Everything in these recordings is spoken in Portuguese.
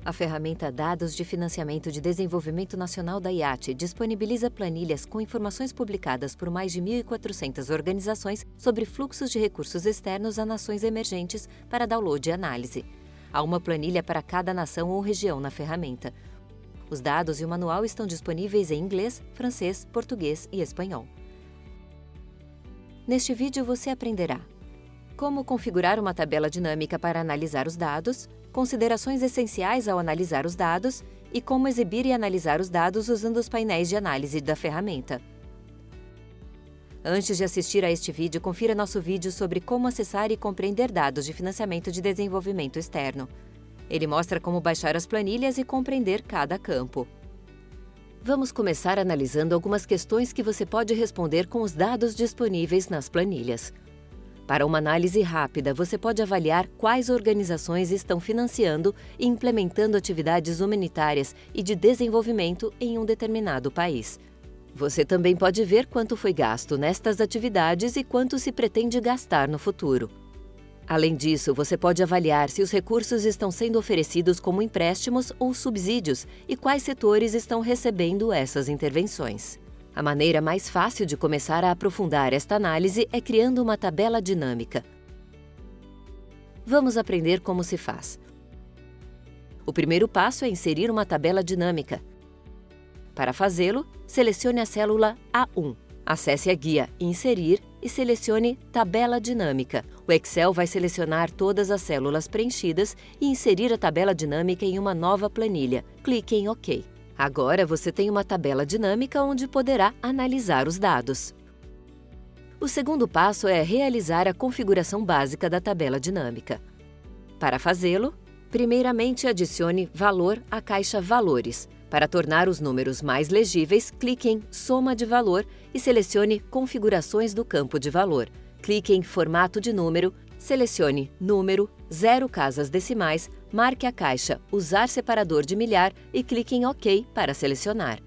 A ferramenta Dados de Financiamento de Desenvolvimento Nacional da IAT disponibiliza planilhas com informações publicadas por mais de 1.400 organizações sobre fluxos de recursos externos a nações emergentes para download e análise. Há uma planilha para cada nação ou região na ferramenta. Os dados e o manual estão disponíveis em inglês, francês, português e espanhol. Neste vídeo você aprenderá como configurar uma tabela dinâmica para analisar os dados, considerações essenciais ao analisar os dados e como exibir e analisar os dados usando os painéis de análise da ferramenta. Antes de assistir a este vídeo, confira nosso vídeo sobre como acessar e compreender dados de financiamento de desenvolvimento externo. Ele mostra como baixar as planilhas e compreender cada campo. Vamos começar analisando algumas questões que você pode responder com os dados disponíveis nas planilhas. Para uma análise rápida, você pode avaliar quais organizações estão financiando e implementando atividades humanitárias e de desenvolvimento em um determinado país. Você também pode ver quanto foi gasto nestas atividades e quanto se pretende gastar no futuro. Além disso, você pode avaliar se os recursos estão sendo oferecidos como empréstimos ou subsídios e quais setores estão recebendo essas intervenções. A maneira mais fácil de começar a aprofundar esta análise é criando uma tabela dinâmica. Vamos aprender como se faz. O primeiro passo é inserir uma tabela dinâmica. Para fazê-lo, selecione a célula A1. Acesse a guia Inserir e selecione Tabela Dinâmica. O Excel vai selecionar todas as células preenchidas e inserir a tabela dinâmica em uma nova planilha. Clique em OK. Agora você tem uma tabela dinâmica onde poderá analisar os dados. O segundo passo é realizar a configuração básica da tabela dinâmica. Para fazê-lo, primeiramente adicione valor à caixa Valores. Para tornar os números mais legíveis, clique em Soma de Valor e selecione Configurações do campo de valor. Clique em Formato de número, selecione Número, 0 casas decimais, marque a caixa Usar separador de milhar e clique em OK para selecionar.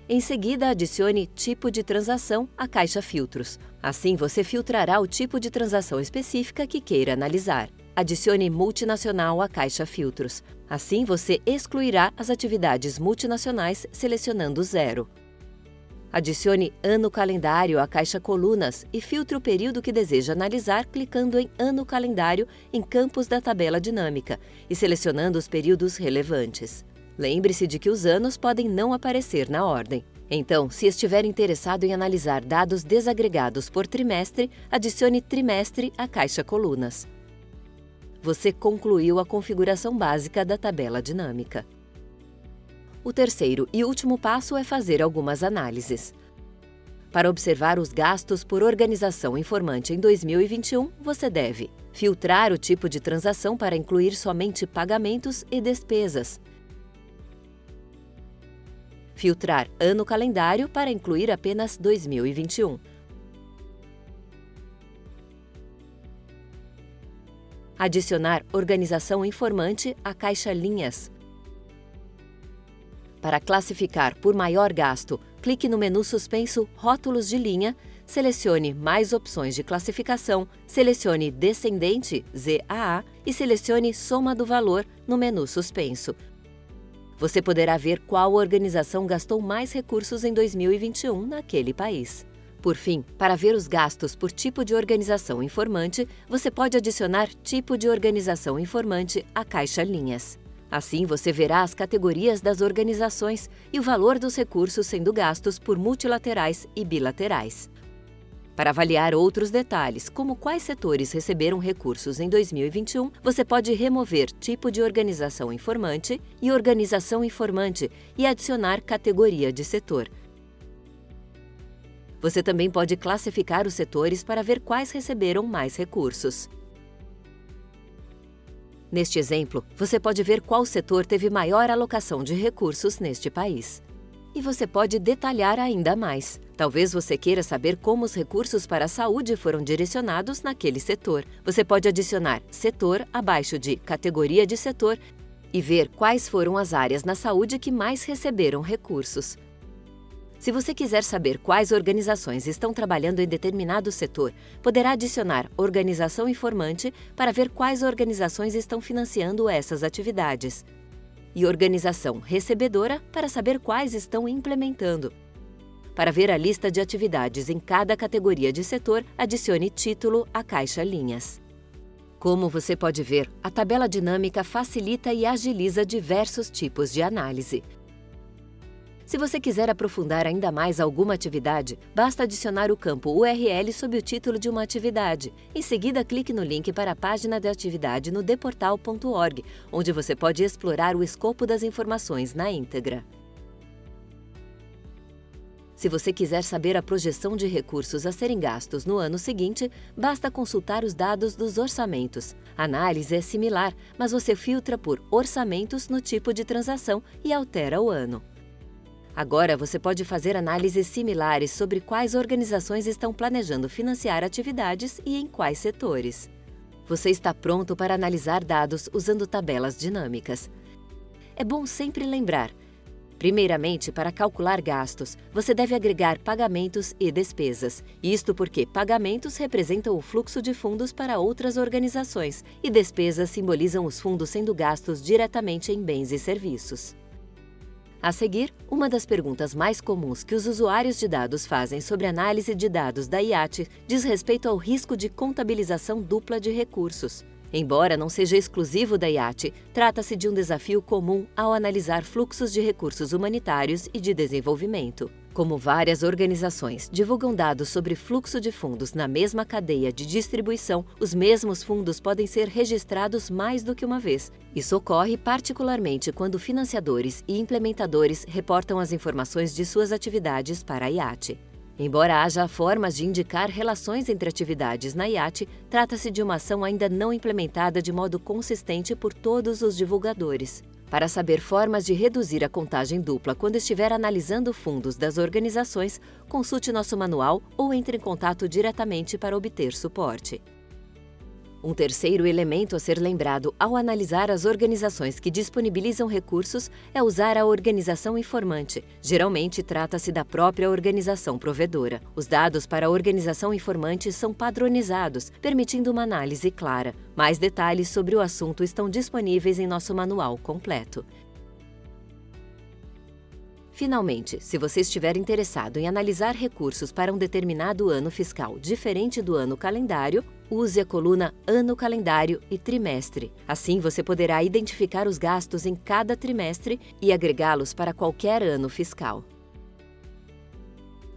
Em seguida, adicione Tipo de transação à caixa Filtros. Assim, você filtrará o tipo de transação específica que queira analisar. Adicione Multinacional à caixa Filtros. Assim, você excluirá as atividades multinacionais selecionando 0. Adicione Ano Calendário à caixa Colunas e filtre o período que deseja analisar clicando em Ano Calendário em campos da tabela dinâmica e selecionando os períodos relevantes. Lembre-se de que os anos podem não aparecer na ordem. Então, se estiver interessado em analisar dados desagregados por trimestre, adicione Trimestre à caixa Colunas. Você concluiu a configuração básica da tabela dinâmica. O terceiro e último passo é fazer algumas análises. Para observar os gastos por organização informante em 2021, você deve filtrar o tipo de transação para incluir somente pagamentos e despesas. Filtrar ano calendário para incluir apenas 2021. Adicionar organização informante à caixa Linhas. Para classificar por maior gasto, clique no menu suspenso Rótulos de linha, selecione Mais opções de classificação, selecione Descendente ZAA e selecione Soma do valor no menu suspenso. Você poderá ver qual organização gastou mais recursos em 2021 naquele país. Por fim, para ver os gastos por tipo de organização informante, você pode adicionar Tipo de organização informante à caixa Linhas. Assim, você verá as categorias das organizações e o valor dos recursos sendo gastos por multilaterais e bilaterais. Para avaliar outros detalhes, como quais setores receberam recursos em 2021, você pode remover Tipo de organização informante e Organização informante e adicionar categoria de setor. Você também pode classificar os setores para ver quais receberam mais recursos. Neste exemplo, você pode ver qual setor teve maior alocação de recursos neste país. E você pode detalhar ainda mais. Talvez você queira saber como os recursos para a saúde foram direcionados naquele setor. Você pode adicionar setor abaixo de categoria de setor e ver quais foram as áreas na saúde que mais receberam recursos. Se você quiser saber quais organizações estão trabalhando em determinado setor, poderá adicionar Organização Informante para ver quais organizações estão financiando essas atividades. E Organização Recebedora para saber quais estão implementando. Para ver a lista de atividades em cada categoria de setor, adicione Título à caixa Linhas. Como você pode ver, a tabela dinâmica facilita e agiliza diversos tipos de análise. Se você quiser aprofundar ainda mais alguma atividade, basta adicionar o campo URL sob o título de uma atividade. Em seguida, clique no link para a página da atividade no deportal.org, onde você pode explorar o escopo das informações na íntegra. Se você quiser saber a projeção de recursos a serem gastos no ano seguinte, basta consultar os dados dos orçamentos. A análise é similar, mas você filtra por orçamentos no tipo de transação e altera o ano. Agora você pode fazer análises similares sobre quais organizações estão planejando financiar atividades e em quais setores. Você está pronto para analisar dados usando tabelas dinâmicas. É bom sempre lembrar: primeiramente, para calcular gastos, você deve agregar pagamentos e despesas. Isto porque pagamentos representam o fluxo de fundos para outras organizações e despesas simbolizam os fundos sendo gastos diretamente em bens e serviços. A seguir, uma das perguntas mais comuns que os usuários de dados fazem sobre análise de dados da IAT diz respeito ao risco de contabilização dupla de recursos. Embora não seja exclusivo da IAT, trata-se de um desafio comum ao analisar fluxos de recursos humanitários e de desenvolvimento. Como várias organizações divulgam dados sobre fluxo de fundos na mesma cadeia de distribuição, os mesmos fundos podem ser registrados mais do que uma vez. Isso ocorre particularmente quando financiadores e implementadores reportam as informações de suas atividades para a IAT. Embora haja formas de indicar relações entre atividades na IAT, trata-se de uma ação ainda não implementada de modo consistente por todos os divulgadores. Para saber formas de reduzir a contagem dupla quando estiver analisando fundos das organizações, consulte nosso manual ou entre em contato diretamente para obter suporte. Um terceiro elemento a ser lembrado ao analisar as organizações que disponibilizam recursos é usar a organização informante. Geralmente, trata-se da própria organização provedora. Os dados para a organização informante são padronizados, permitindo uma análise clara. Mais detalhes sobre o assunto estão disponíveis em nosso manual completo. Finalmente, se você estiver interessado em analisar recursos para um determinado ano fiscal diferente do ano calendário, use a coluna Ano Calendário e Trimestre. Assim, você poderá identificar os gastos em cada trimestre e agregá-los para qualquer ano fiscal.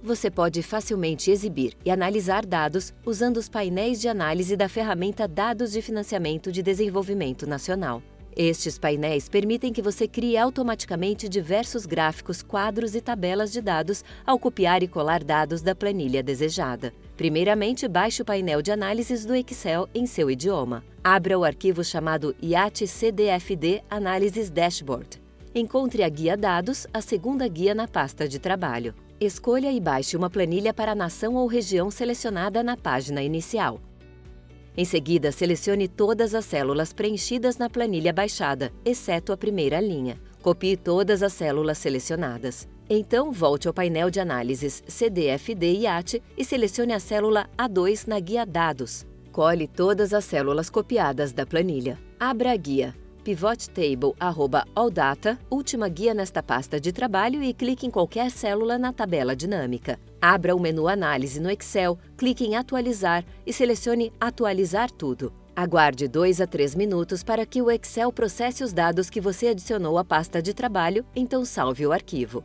Você pode facilmente exibir e analisar dados usando os painéis de análise da ferramenta Dados de Financiamento de Desenvolvimento Nacional. Estes painéis permitem que você crie automaticamente diversos gráficos, quadros e tabelas de dados ao copiar e colar dados da planilha desejada. Primeiramente, baixe o painel de análises do Excel em seu idioma. Abra o arquivo chamado IAT CDFD Analysis Dashboard. Encontre a guia Dados, a segunda guia na pasta de trabalho. Escolha e baixe uma planilha para a nação ou região selecionada na página inicial. Em seguida, selecione todas as células preenchidas na planilha baixada, exceto a primeira linha. Copie todas as células selecionadas. Então, volte ao painel de análises CDFD IAT e selecione a célula A2 na guia Dados. Cole todas as células copiadas da planilha. Abra a guia Pivot Table @AllData, última guia nesta pasta de trabalho, e clique em qualquer célula na tabela dinâmica. Abra o menu Análise no Excel, clique em Atualizar e selecione Atualizar tudo. Aguarde 2 a 3 minutos para que o Excel processe os dados que você adicionou à pasta de trabalho, então salve o arquivo.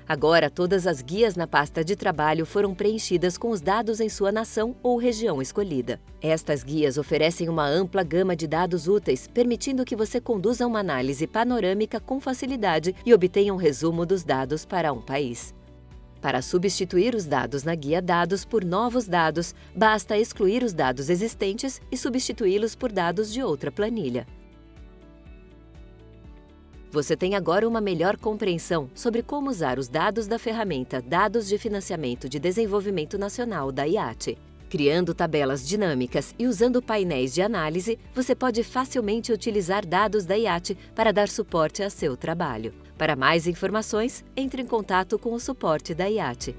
Agora, todas as guias na pasta de trabalho foram preenchidas com os dados em sua nação ou região escolhida. Estas guias oferecem uma ampla gama de dados úteis, permitindo que você conduza uma análise panorâmica com facilidade e obtenha um resumo dos dados para um país. Para substituir os dados na guia Dados por novos dados, basta excluir os dados existentes e substituí-los por dados de outra planilha. Você tem agora uma melhor compreensão sobre como usar os dados da ferramenta Dados de Financiamento de Desenvolvimento Nacional da IAT. Criando tabelas dinâmicas e usando painéis de análise, você pode facilmente utilizar dados da IAT para dar suporte a seu trabalho. Para mais informações, entre em contato com o suporte da IAT.